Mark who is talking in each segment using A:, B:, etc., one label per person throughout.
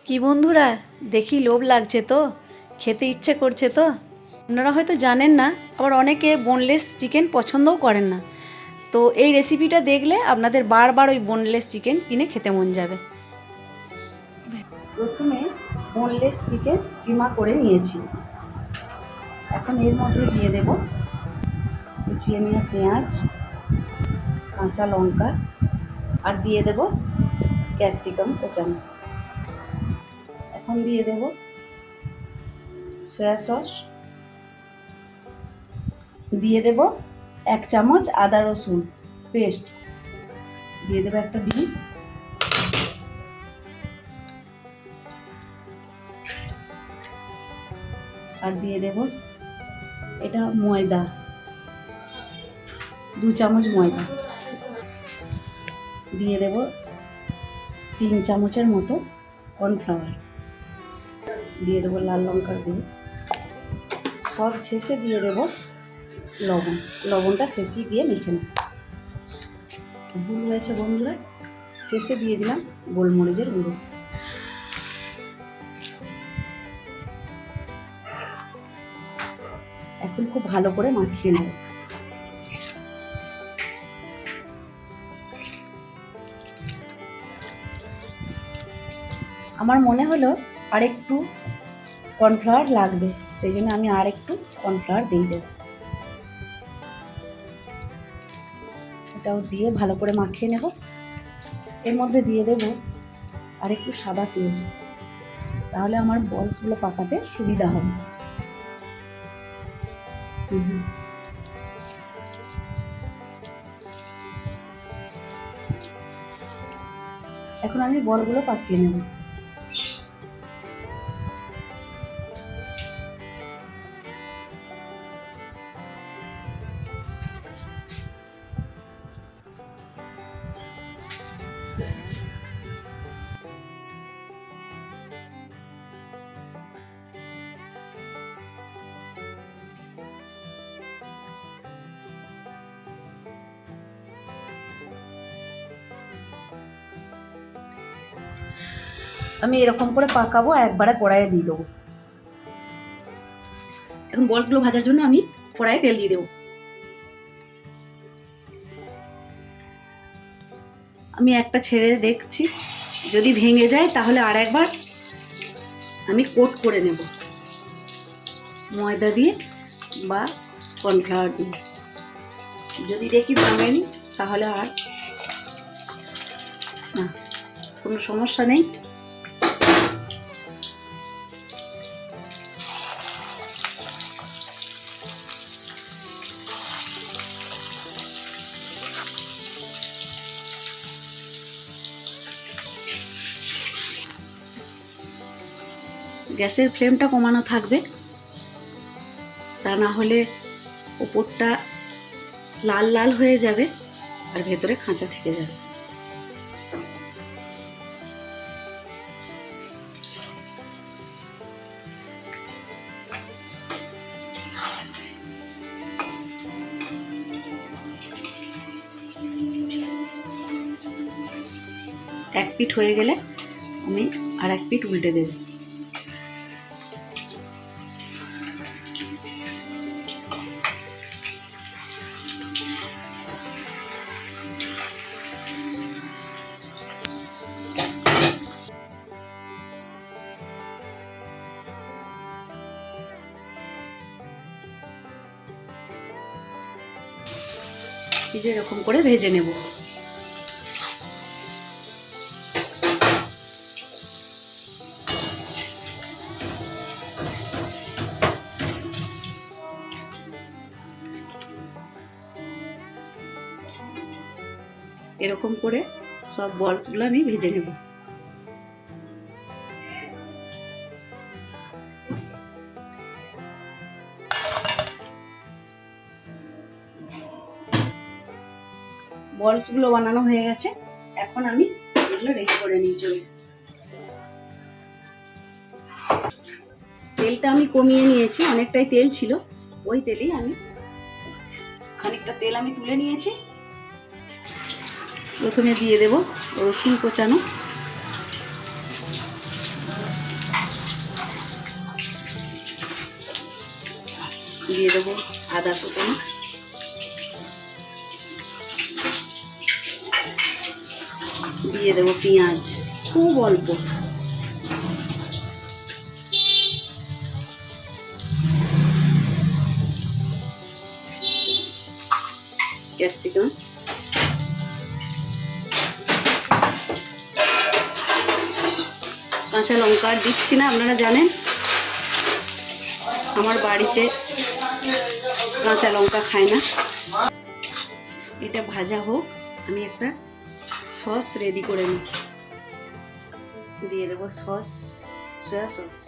A: কি বন্ধুরা, দেখি লোভ লাগছে তো, খেতে ইচ্ছে করছে তো। আপনারা হয়তো জানেন না, আবার অনেকে বোনলেস চিকেন পছন্দও করেন না। তো এই রেসিপিটা দেখলে আপনাদের বারবার ওই বোনলেস চিকেন কিনে খেতে মন যাবে। প্রথমে বোনলেস চিকেন কিমা করে নিয়েছি। এখন এর মধ্যে দিয়ে দেব কুচিয়ে নেওয়া পেঁয়াজ, কাঁচা লঙ্কা, আর দিয়ে দেব ক্যাপসিকাম কোচানো। এখন দিয়ে দেব সয়া সস, দিয়ে দেব 1 চামচ আদা রসুন পেস্ট, দিয়ে দেব একটা ডিম, আর দিয়ে দেব এটা ময়দা, 2 চামচ ময়দা, দিয়ে দেব 3 চামচের মতো কর্নফ্লাওয়ার, দিয়ে দেবো লাল লঙ্কার গুঁড়ো, সব শেষে দিয়ে দেব লবণ। লবণটা শেষে দিয়ে মেখে নেব। ভুল হয়েছে বন্ধুরা, শেষে দিয়ে দিলাম গোলমরিচের গুঁড়ো। এখন খুব ভালো করে মাখিয়ে নেব। আমার মনে হলো আরেকটু কর্নফ্লাওয়ার লাগবে, সেই জন্য আমি আরেকটু কর্নফ্লাওয়ার দিয়ে দেব। এটাও দিয়ে ভালো করে মাখিয়ে নেব। এর মধ্যে দিয়ে দেব আরেকটু সাদা তেল, তাহলে আমার বলসগুলো পাকাতে সুবিধা হবে। এখন আমি বলগুলো পাকিয়ে নেব। আমি এরকম করে পাকাবো আর একবারে কড়াইয়ে দিয়ে দেবো। এখন বলসগুলো ভাজার জন্য আমি কড়াইয়ে তেল দিয়ে দেবো। আমি একটা ছেড়ে দেখছি, যদি ভেঙে যায় তাহলে আর একবার আমি কোট করে নেব ময়দা দিয়ে বা কর্নফ্লাওয়ার দিয়ে। যদি দেখি ভাঙেনি তাহলে আর না, কোনো সমস্যা নেই। গ্যাসের ফ্লেমটা কমানো থাকবে, তা না হলে ওপরটা লাল লাল হয়ে যাবে আর ভেতরে খাঁচা থেকে যাবে। এক পিঠ হয়ে গেলে আমি আর এক পিঠ উল্টে দেব। এই যে এরকম করে ভেজে নেব। এরকম করে সব বলসগুলো আমি ভেজে নেব। বলসগুলো বানানো হয়ে গেছে, এখন আমি এগুলো রেডি করে নিয়ে চলি। তেলটা আমি কমিয়ে নিয়েছি, অনেকটাই তেল ছিল, ওই তেলেই আমি খানিকটা তেল আমি তুলে নিয়েছি। প্রথমে দিয়ে দেব রসুন কোচানো, দিয়ে দেবো আদা কুচনো, দিয়ে দেবো পেঁয়াজ খুব অল্প, ক্যাপসিকাম, কাঁচা লঙ্কা দিচ্ছি না, আপনারা জানেন আমার বাড়িতে কাঁচা লঙ্কা খায় না। এটা ভাজা হোক, আমি একটা সস রেডি করে নিই। দিয়ে দেবো সস, সয়া সস।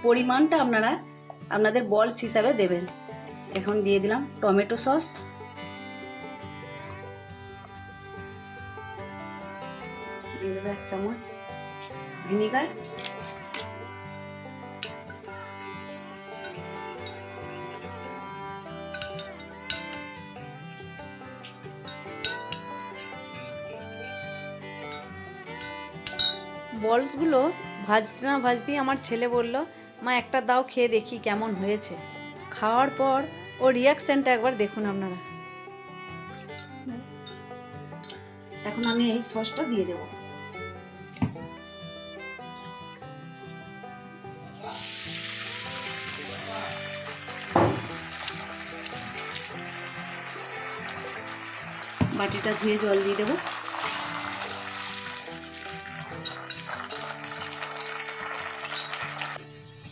A: পরিমাণটা আপনারা আপনাদের বলস হিসাবে দেবেন। এখন দিয়ে দিলাম টমেটো সস, দিয়ে দেবো 1 চামচ ভিনিগার,
B: বলসগুলো ভাজতে না ভাজতেই আমার ছেলে বলল, মা একটা দাও খেয়ে দেখি কেমন হয়েছে। খাওয়ার পর ওর রিয়াকশানটা একবার দেখুন আপনারা।
A: এখন আমি এই সসটা দিয়ে দেবো। বাটিটা ধুয়ে জল দিয়ে দেবো।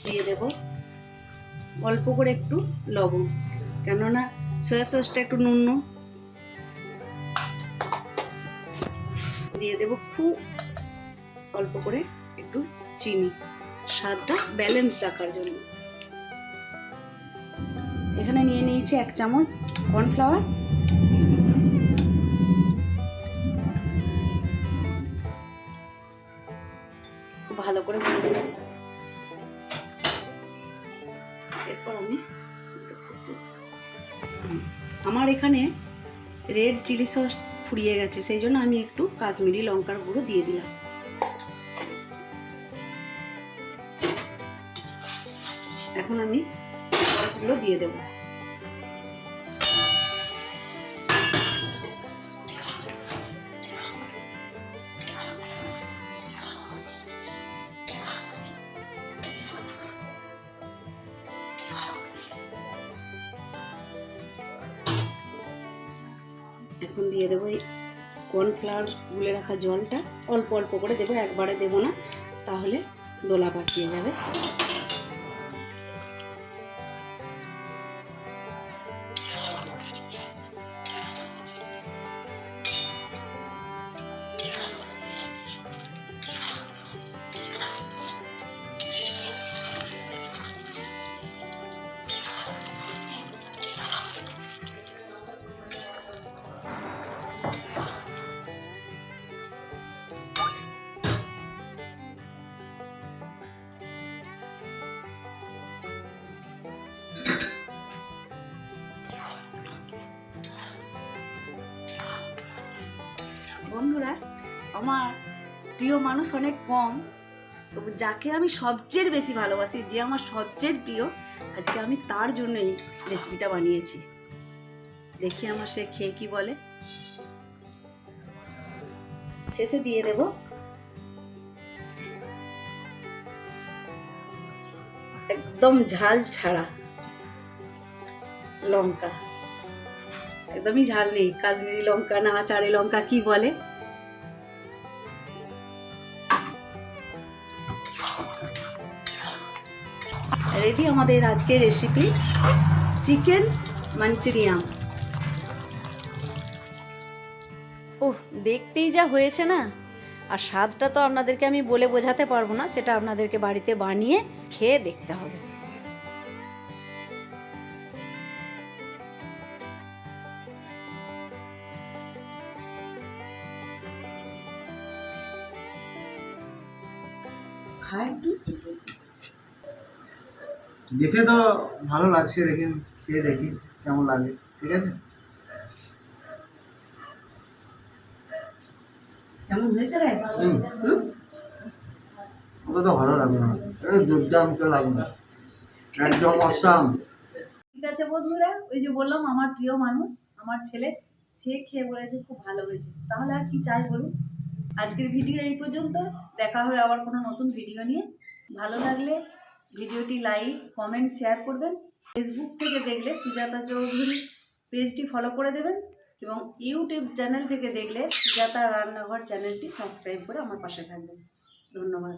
A: দিয়ে দেব অল্প করে একটু লবণ, কেননা সয়া সসটা একটু নুন। দিয়ে দেব খুব অল্প করে একটু চিনি, স্বাদটা ব্যালেন্স রাখার জন্য। এখানে নিয়ে নিয়েছি 1 চামচ কর্নফ্লাওয়ার, ভালো করে ভেজে নেব। এরপর আমার এখানে রেড চিলি সস ফুরিয়ে গেছে, সেই জন্য আমি একটু কাশ্মীরি লঙ্কার গুঁড়ো দিয়ে দিলাম। এখন আমি সসগুলো দিয়ে দেব। এখন দিয়ে দেবো এই কর্নফ্লাওয়ার গুলে রাখা জলটা, অল্প অল্প করে দেবো, একবারে দেবো না, তাহলে দোলা পাকিয়ে যাবে। বন্ধুরা, আমার প্রিয় মানুষ অনেক কম, তবু যাকে আমি সবচেয়ে বেশি ভালোবাসি, যে আমার সবচেয়ে প্রিয়, আজকে আমি তার জন্য এই রেসিপিটা বানিয়েছি। দেখি আমার সে খেয়ে কি বলে। শেষে দিয়ে দেব একদম ঝাল ছাড়া লঙ্কা, একদমই ঝাল নেই, কাশ্মীরি লঙ্কা না চারে লঙ্কা কি বলে। রেডি আমাদের আজকের রেসিপি চিকেন মাঞ্চুরিয়ান।
B: ওহ, দেখতেই যা হয়েছে না, আর স্বাদটা তো আপনাদেরকে আমি বলে বোঝাতে পারবো না, সেটা আপনাদেরকে বাড়িতে বানিয়ে খেয়ে দেখতে হবে।
C: দেখে তো ভালো লাগছে, দেখি খেয়ে দেখি কেমন লাগে। ঠিক আছে,
A: কেমন হয়েছে রে?
C: ওটা তো ভালো লাগবে না, দুর্দান্ত লাগবে। একদম অসাম।
A: ঠিক আছে বন্ধুরা, ওই যে বললাম আমার প্রিয় মানুষ আমার ছেলে, সে খেয়ে বলেছে খুব ভালো হয়েছে, তাহলে আর কি চাই বলুন। আজকের ভিডিও এই পর্যন্ত, দেখা হবে আবার কোনো নতুন ভিডিও নিয়ে। ভালো লাগলে ভিডিওটি লাইক কমেন্ট শেয়ার করবেন। ফেসবুক থেকে দেখলে সুজাতা চৌধুরী পেজটি ফলো করে দেবেন এবং ইউটিউব চ্যানেল থেকে দেখলে সুজাতা রান্নাঘর চ্যানেলটি সাবস্ক্রাইব করে আমার পাশে থাকবেন। ধন্যবাদ।